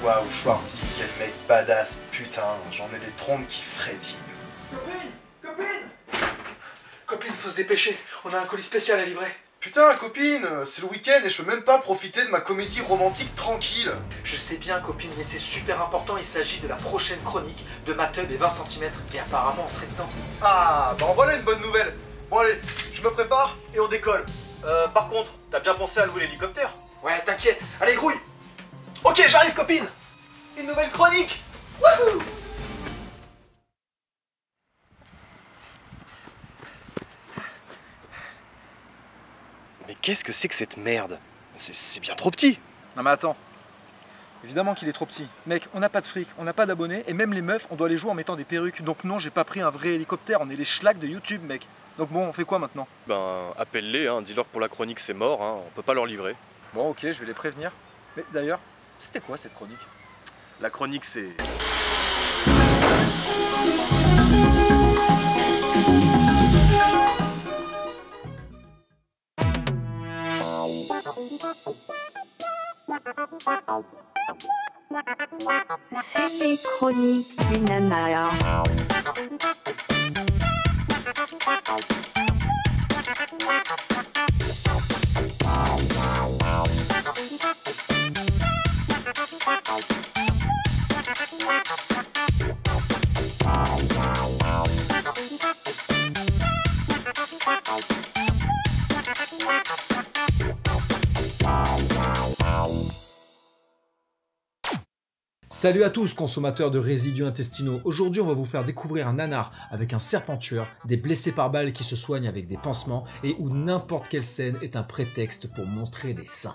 Waouh, Schwarzy, quel mec badass, putain, j'en ai les trompes qui frétillent. Copine, faut se dépêcher, on a un colis spécial à livrer. Putain, copine, c'est le week-end et je peux même pas profiter de ma comédie romantique tranquille. Je sais bien, copine, mais c'est super important, il s'agit de la prochaine chronique de Matub et 20 cm. Et apparemment, on serait dedans. Ah, bah en voilà une bonne nouvelle. Bon allez, je me prépare et on décolle. Par contre, t'as bien pensé à louer l'hélicoptère? Ouais, t'inquiète, allez, grouille. Ok, j'arrive, copine. Une nouvelle chronique. Wouhou. Mais qu'est-ce que c'est que cette merde? C'est bien trop petit. Non mais attends, évidemment qu'il est trop petit. Mec, on n'a pas de fric, on n'a pas d'abonnés, et même les meufs, on doit les jouer en mettant des perruques. Donc non, j'ai pas pris un vrai hélicoptère, on est les schlags de YouTube, mec. Donc bon, on fait quoi maintenant? Ben, appelle-les, hein, dis-leur que pour la chronique c'est mort, hein, on peut pas leur livrer. Bon ok, je vais les prévenir. Mais d'ailleurs, c'était quoi cette chronique? La chronique c'est... C'est les chroniques du nana. Salut à tous consommateurs de résidus intestinaux, aujourd'hui on va vous faire découvrir un nanar avec un serpent tueur, des blessés par balle qui se soignent avec des pansements et où n'importe quelle scène est un prétexte pour montrer des seins.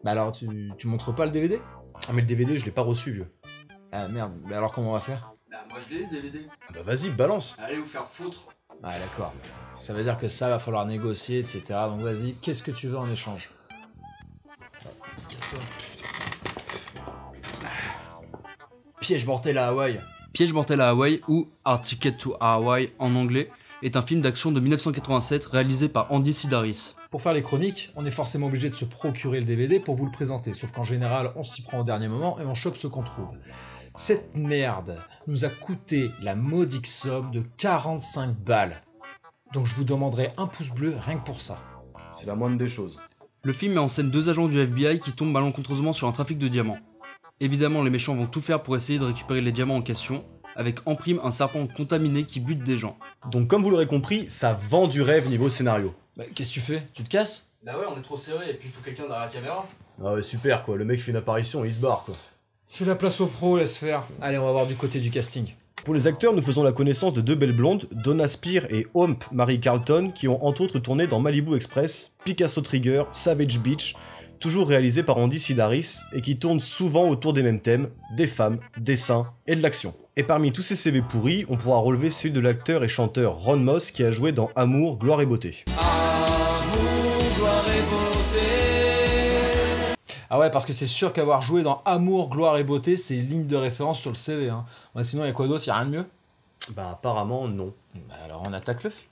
Bah alors tu montres pas le DVD? Ah mais le DVD je l'ai pas reçu vieux. Ah merde, mais alors comment on va faire? Bah moi je l'ai le DVD. Ah bah vas-y balance. Allez vous faire foutre. Ah d'accord, ça veut dire que ça va falloir négocier etc. Donc vas-y, qu'est-ce que tu veux en échange? Piège mortel à Hawaï. Piège mortel à Hawaï ou A Ticket to Hawaii en anglais est un film d'action de 1987 réalisé par Andy Sidaris. Pour faire les chroniques, on est forcément obligé de se procurer le DVD pour vous le présenter, sauf qu'en général on s'y prend au dernier moment et on chope ce qu'on trouve. Cette merde nous a coûté la modique somme de 45 balles. Donc je vous demanderai un pouce bleu rien que pour ça. C'est la moindre des choses. Le film met en scène deux agents du FBI qui tombent malencontreusement sur un trafic de diamants. Évidemment, les méchants vont tout faire pour essayer de récupérer les diamants en question, avec en prime un serpent contaminé qui bute des gens. Donc comme vous l'aurez compris, ça vend du rêve niveau scénario. Bah qu'est-ce que tu fais? Tu te casses? Bah ouais on est trop serré et puis il faut quelqu'un derrière la caméra. Ah ouais super quoi, le mec fait une apparition et il se barre quoi. Fais la place aux pros, laisse faire. Allez, on va voir du côté du casting. Pour les acteurs, nous faisons la connaissance de deux belles blondes, Donna Spear et Homp Marie Carlton, qui ont entre autres tourné dans Malibu Express, Picasso Trigger, Savage Beach, toujours réalisé par Andy Sidaris, et qui tournent souvent autour des mêmes thèmes, des femmes, des seins et de l'action. Et parmi tous ces CV pourris, on pourra relever celui de l'acteur et chanteur Ron Moss qui a joué dans Amour, Gloire et Beauté. Ah ouais, parce que c'est sûr qu'avoir joué dans Amour, Gloire et Beauté, c'est ligne de référence sur le CV. Hein. Ouais, sinon, il y a quoi d'autre? Il y a rien de mieux? Bah apparemment non. Bah alors on attaque le film.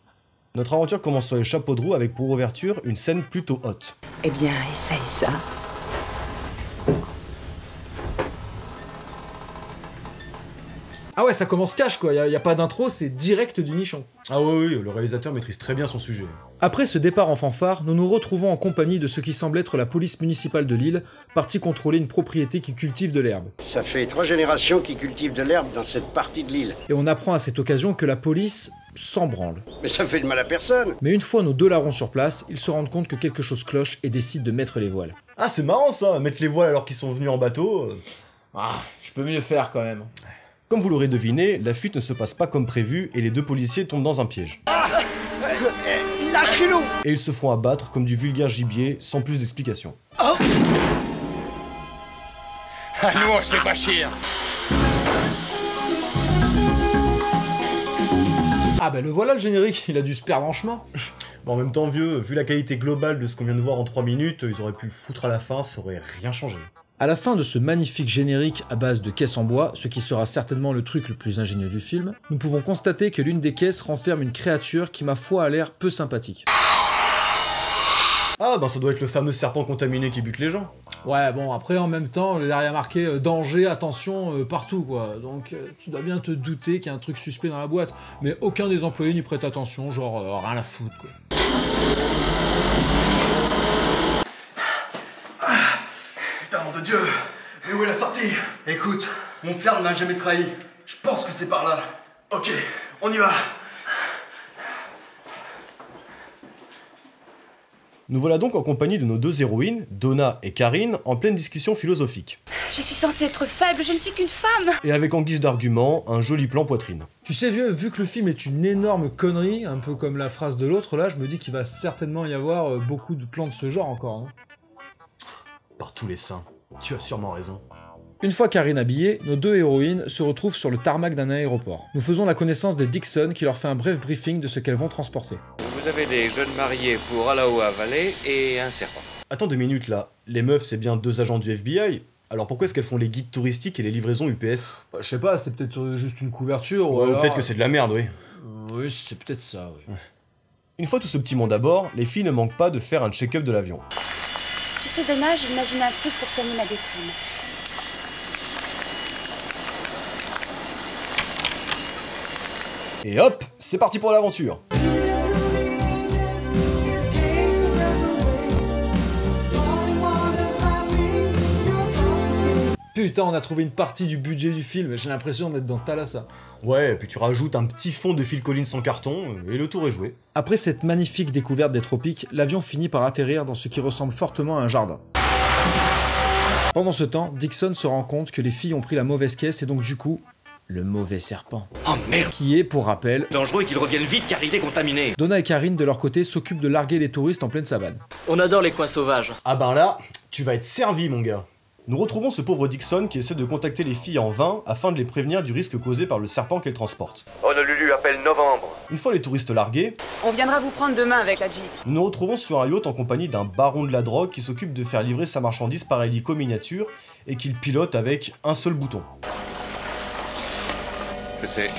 Notre aventure commence sur les chapeaux de roue avec pour ouverture une scène plutôt haute. Eh bien, essaye ça. Ah ouais, ça commence cash quoi, y a pas d'intro, c'est direct du nichon. Ah oui, le réalisateur maîtrise très bien son sujet. Après ce départ en fanfare, nous nous retrouvons en compagnie de ce qui semble être la police municipale de Lille, partie contrôler une propriété qui cultive de l'herbe. Ça fait 3 générations qu'ils cultivent de l'herbe dans cette partie de l'île. Et on apprend à cette occasion que la police s'en branle. Mais ça fait de mal à personne. Mais une fois nos deux larrons sur place, ils se rendent compte que quelque chose cloche et décident de mettre les voiles. Ah c'est marrant ça, mettre les voiles alors qu'ils sont venus en bateau. Ah, je peux mieux faire quand même. Comme vous l'aurez deviné, la fuite ne se passe pas comme prévu et les deux policiers tombent dans un piège. Lâchez-nous! Et ils se font abattre comme du vulgaire gibier sans plus d'explication. Oh. Ah, nous on se fait pas chier. Ah bah le voilà le générique, il a dû se perdre en chemin. Bon, en même temps vieux, vu la qualité globale de ce qu'on vient de voir en 3 minutes, ils auraient pu le foutre à la fin, ça aurait rien changé. À la fin de ce magnifique générique à base de caisses en bois, ce qui sera certainement le truc le plus ingénieux du film, nous pouvons constater que l'une des caisses renferme une créature qui ma foi a l'air peu sympathique. Ah bah ça doit être le fameux serpent contaminé qui bute les gens. Ouais, bon, après, en même temps, derrière marqué danger, attention, partout, quoi. Donc, tu dois bien te douter qu'il y a un truc suspect dans la boîte. Mais aucun des employés n'y prête attention, genre, rien à foutre, quoi. Putain, nom de Dieu! Mais où est la sortie? Écoute, mon flair ne m'a jamais trahi. Je pense que c'est par là. Ok, on y va! Nous voilà donc en compagnie de nos deux héroïnes, Donna et Karine, en pleine discussion philosophique. Je suis censée être faible, je ne suis qu'une femme. Et avec en guise d'argument, un joli plan poitrine. Tu sais, vieux, vu que le film est une énorme connerie, un peu comme la phrase de l'autre, là, je me dis qu'il va certainement y avoir beaucoup de plans de ce genre encore, hein. Par tous les saints, tu as sûrement raison. Une fois Karine habillée, nos deux héroïnes se retrouvent sur le tarmac d'un aéroport. Nous faisons la connaissance de Dixon qui leur fait un bref briefing de ce qu'elles vont transporter. Vous avez des jeunes mariés pour Alaoa Valley et un serpent. Attends 2 minutes là, les meufs c'est bien 2 agents du FBI, alors pourquoi est-ce qu'elles font les guides touristiques et les livraisons UPS? Bah, je sais pas, c'est peut-être juste une couverture, ou alors... peut-être que c'est de la merde, oui. Oui, c'est peut-être ça, oui. Ouais. Une fois tout ce petit monde à bord, les filles ne manquent pas de faire un check-up de l'avion. Tu sais, Donna, j'imagine un truc pour soigner ma déprime. Et hop, c'est parti pour l'aventure. Putain, on a trouvé une partie du budget du film, j'ai l'impression d'être dans Thalassa. Ouais, et puis tu rajoutes un petit fond de Phil Collins en carton, et le tour est joué. Après cette magnifique découverte des tropiques, l'avion finit par atterrir dans ce qui ressemble fortement à un jardin. Pendant ce temps, Dixon se rend compte que les filles ont pris la mauvaise caisse et donc du coup, le mauvais serpent. Oh merde! Qui est, pour rappel, dangereux et qu'ils reviennent vite car il est contaminé. Donna et Karine, de leur côté, s'occupent de larguer les touristes en pleine savane. On adore les coins sauvages. Ah ben là, tu vas être servi mon gars. Nous retrouvons ce pauvre Dixon qui essaie de contacter les filles en vain afin de les prévenir du risque causé par le serpent qu'elles transportent. Honolulu appelle Novembre. Une fois les touristes largués, on viendra vous prendre demain avec la Jeep. Nous nous retrouvons sur un yacht en compagnie d'un baron de la drogue qui s'occupe de faire livrer sa marchandise par hélico miniature et qu'il pilote avec un seul bouton. Je sais.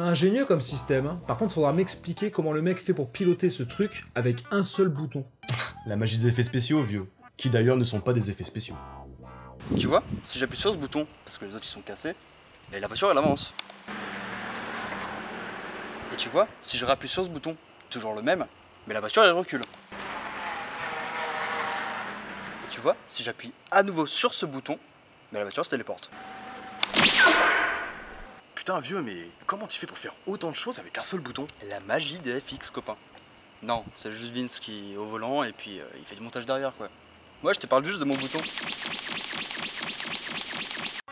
Ingénieux comme système, hein. Par contre, faudra m'expliquer comment le mec fait pour piloter ce truc avec un seul bouton. La magie des effets spéciaux, vieux. Qui d'ailleurs ne sont pas des effets spéciaux. Tu vois, si j'appuie sur ce bouton, parce que les autres ils sont cassés, et la voiture elle avance. Et tu vois, si je rappuie sur ce bouton, toujours le même, mais la voiture elle recule. Et tu vois, si j'appuie à nouveau sur ce bouton, mais la voiture se téléporte. Putain vieux, mais comment tu fais pour faire autant de choses avec un seul bouton? La magie des FX, copain. Non, c'est juste Vince qui est au volant et puis il fait du montage derrière quoi. Moi je te parle juste de mon bouton.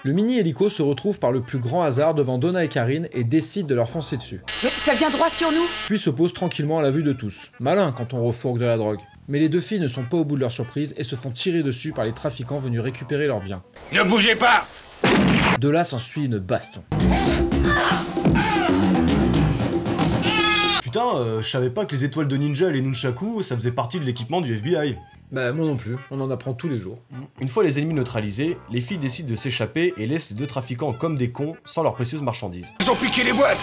Le mini-hélico se retrouve par le plus grand hasard devant Donna et Karine et décide de leur foncer dessus. Mais ça vient droit sur nous. Puis se pose tranquillement à la vue de tous. Malin quand on refourgue de la drogue. Mais les deux filles ne sont pas au bout de leur surprise et se font tirer dessus par les trafiquants venus récupérer leurs biens. Ne bougez pas! De là s'ensuit une baston. Putain, je savais pas que les étoiles de ninja et les nunchaku, ça faisait partie de l'équipement du FBI. Bah moi non plus, on en apprend tous les jours. Une fois les ennemis neutralisés, les filles décident de s'échapper et laissent les deux trafiquants comme des cons sans leurs précieuses marchandises. Ils ont piqué les boîtes!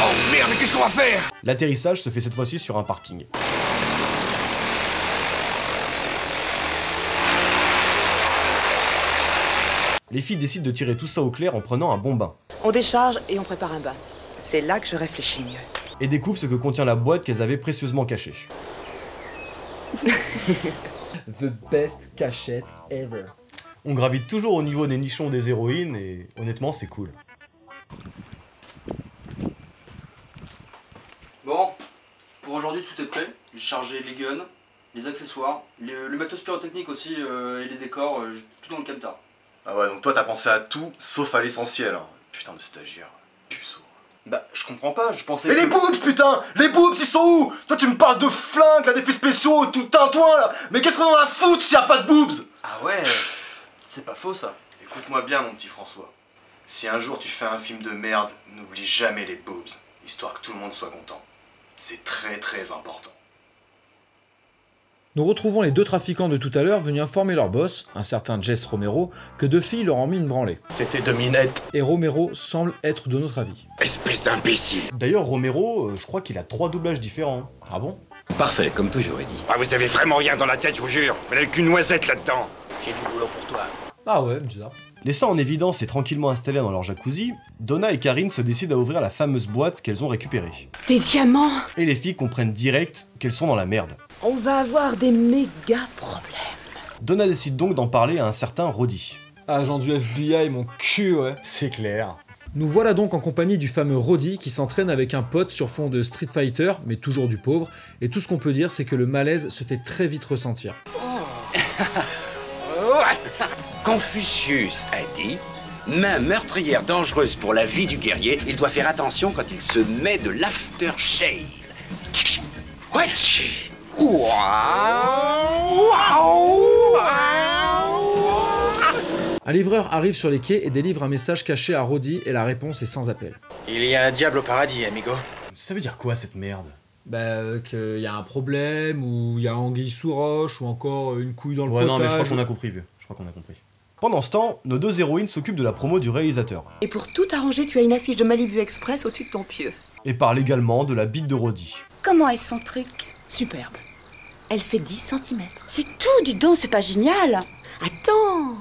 Oh merde, mais qu'est-ce qu'on va faire? L'atterrissage se fait cette fois-ci sur un parking. Les filles décident de tirer tout ça au clair en prenant un bon bain. On décharge et on prépare un bain. C'est là que je réfléchis mieux. Et découvrent ce que contient la boîte qu'elles avaient précieusement cachée. The best cachette ever. On gravite toujours au niveau des nichons des héroïnes et honnêtement c'est cool. Bon, pour aujourd'hui tout est prêt. J'ai chargé les guns, les accessoires, le matos pyrotechnique aussi et les décors, tout dans le camtar. Ah ouais, donc toi t'as pensé à tout sauf à l'essentiel. Hein. Putain de stagiaire, puceau. Bah, je comprends pas, je pensais. Et les boobs, putain! Les boobs, ils sont où? Toi, tu me parles de flingues, là, d'effets spéciaux, tout tintouin, là! Mais qu'est-ce qu'on en a à foutre s'il y a pas de boobs? Ah ouais, c'est pas faux ça. Écoute-moi bien, mon petit François. Si un jour tu fais un film de merde, n'oublie jamais les boobs, histoire que tout le monde soit content. C'est très très important. Nous retrouvons les deux trafiquants de tout à l'heure venus informer leur boss, un certain Jess Romero, que deux filles leur ont mis une branlée. C'était deux minettes. Et Romero semble être de notre avis. Espèce d'imbécile. D'ailleurs, Romero, je crois qu'il a 3 doublages différents. Ah bon? Parfait, comme toujours, Eddie. Ah, vous avez vraiment rien dans la tête, je vous jure. Vous n'avez qu'une noisette là-dedans. J'ai du boulot pour toi. Ah ouais, bizarre. Laissant en évidence et tranquillement installés dans leur jacuzzi, Donna et Karine se décident à ouvrir la fameuse boîte qu'elles ont récupérée. Des diamants! Et les filles comprennent direct qu'elles sont dans la merde. On va avoir des méga problèmes. Donna décide donc d'en parler à un certain Roddy. Agent du FBI, mon cul, ouais. C'est clair. Nous voilà donc en compagnie du fameux Roddy qui s'entraîne avec un pote sur fond de Street Fighter, mais toujours du pauvre, et tout ce qu'on peut dire c'est que le malaise se fait très vite ressentir. Confucius a dit « Main meurtrière dangereuse pour la vie du guerrier, il doit faire attention quand il se met de l'aftershave. » Un livreur arrive sur les quais et délivre un message caché à Roddy et la réponse est sans appel. Il y a un diable au paradis, amigo. Ça veut dire quoi cette merde? Bah qu'il y a un problème, ou il y a anguille sous roche, ou encore une couille dans le potage. Ouais non mais je crois qu'on a compris, vieux. Je crois qu'on a compris. Pendant ce temps, nos deux héroïnes s'occupent de la promo du réalisateur. Et pour tout arranger, tu as une affiche de Malibu Express au-dessus de ton pieu. Et parlent également de la bite de Roddy. Comment est son truc? Superbe. Elle fait 10 cm. C'est tout, dis donc, c'est pas génial. Attends,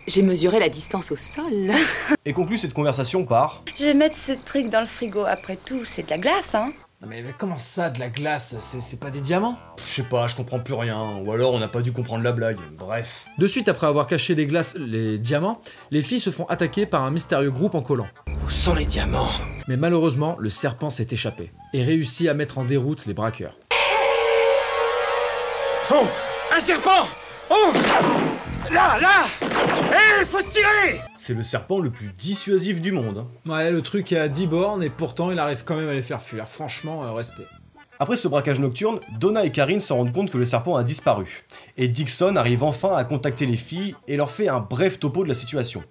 j'ai mesuré la distance au sol. Et conclut cette conversation par... Je vais mettre ce truc dans le frigo, après tout, c'est de la glace, hein. Non mais comment ça, de la glace? C'est pas des diamants? Je sais pas, je comprends plus rien, ou alors on n'a pas dû comprendre la blague, bref. De suite après avoir caché des glaces, les diamants, les filles se font attaquer par un mystérieux groupe en collant. Où sont les diamants? Mais malheureusement, le serpent s'est échappé, et réussit à mettre en déroute les braqueurs. Oh! Un serpent! Oh! Là! Hé, faut tirer! C'est le serpent le plus dissuasif du monde. Ouais, le truc est à 10 bornes, et pourtant il arrive quand même à les faire fuir. Franchement, respect. Après ce braquage nocturne, Donna et Karine se rendent compte que le serpent a disparu. Et Dixon arrive enfin à contacter les filles et leur fait un bref topo de la situation.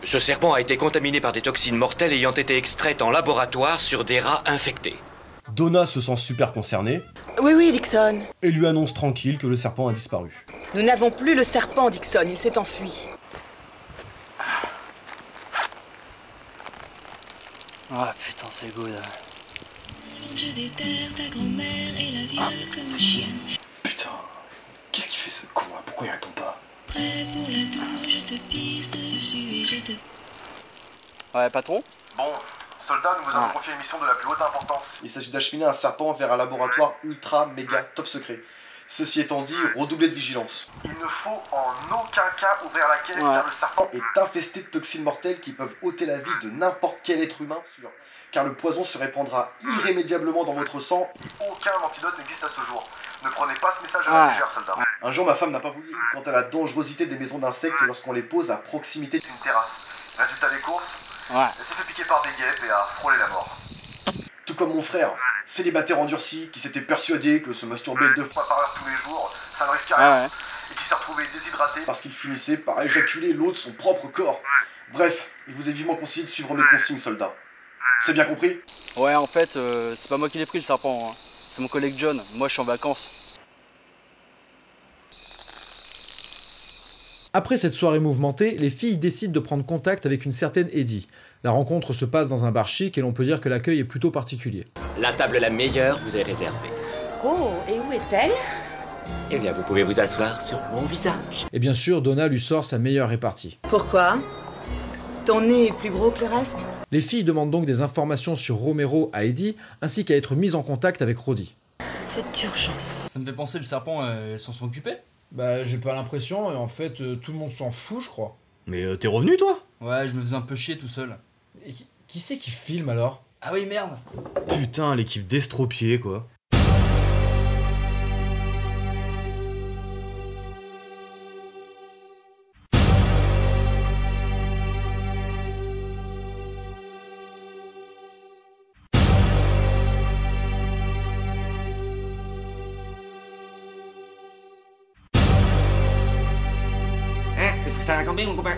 Ce serpent a été contaminé par des toxines mortelles ayant été extraites en laboratoire sur des rats infectés. Donna se sent super concernée. Oui, Dixon. Et lui annonce tranquille que le serpent a disparu. Nous n'avons plus le serpent, Dixon, il s'est enfui. Ah putain, c'est good. Je déterre ta grand-mère et la viole comme un chien. Putain, qu'est-ce qu'il fait ce con là? Pourquoi il répond pas? Prêt pour la tour, je te pisse dessus et je te... Ouais, patron? Bon, soldats, nous vous avons confié une mission de la plus haute importance. Il s'agit d'acheminer un serpent vers un laboratoire ultra méga top secret. Ceci étant dit, redoublez de vigilance. Il ne faut en aucun cas ouvrir la caisse car le serpent est infesté de toxines mortelles qui peuvent ôter la vie de n'importe quel être humain, car le poison se répandra irrémédiablement dans votre sang et aucun antidote n'existe à ce jour. Ne prenez pas ce message à la légère, soldat. Un jour, ma femme n'a pas voulu quant à la dangerosité des maisons d'insectes lorsqu'on les pose à proximité d'une terrasse. Résultat des courses, elle s'est fait piquer par des guêpes et a frôlé la mort. Tout comme mon frère, célibataire endurci, qui s'était persuadé que se masturber 2 fois par heure tous les jours, ça ne risquait rien, et qui s'est retrouvé déshydraté parce qu'il finissait par éjaculer l'eau de son propre corps. Bref, il vous est vivement conseillé de suivre mes consignes, soldats. C'est bien compris? Ouais, en fait, c'est pas moi qui l'ai pris le serpent, hein. C'est mon collègue John, moi je suis en vacances. Après cette soirée mouvementée, les filles décident de prendre contact avec une certaine Eddie. La rencontre se passe dans un bar chic et l'on peut dire que l'accueil est plutôt particulier. La table la meilleure vous est réservée. Oh, et où est-elle? Eh bien, vous pouvez vous asseoir sur mon visage. Et bien sûr, Donna lui sort sa meilleure répartie. Pourquoi? Ton nez est plus gros que le reste? Les filles demandent donc des informations sur Romero à Eddie, ainsi qu'à être mises en contact avec Roddy. C'est urgent. Ça me fait penser, le serpent, s'en sont occupés? Bah, j'ai pas l'impression, et en fait, tout le monde s'en fout, je crois. Mais t'es revenu, toi? Ouais, je me faisais un peu chier tout seul. Et qui c'est qui filme, alors? Ah oui, merde. Putain, l'équipe d'estropiés, quoi. T'as la camping, mon copain.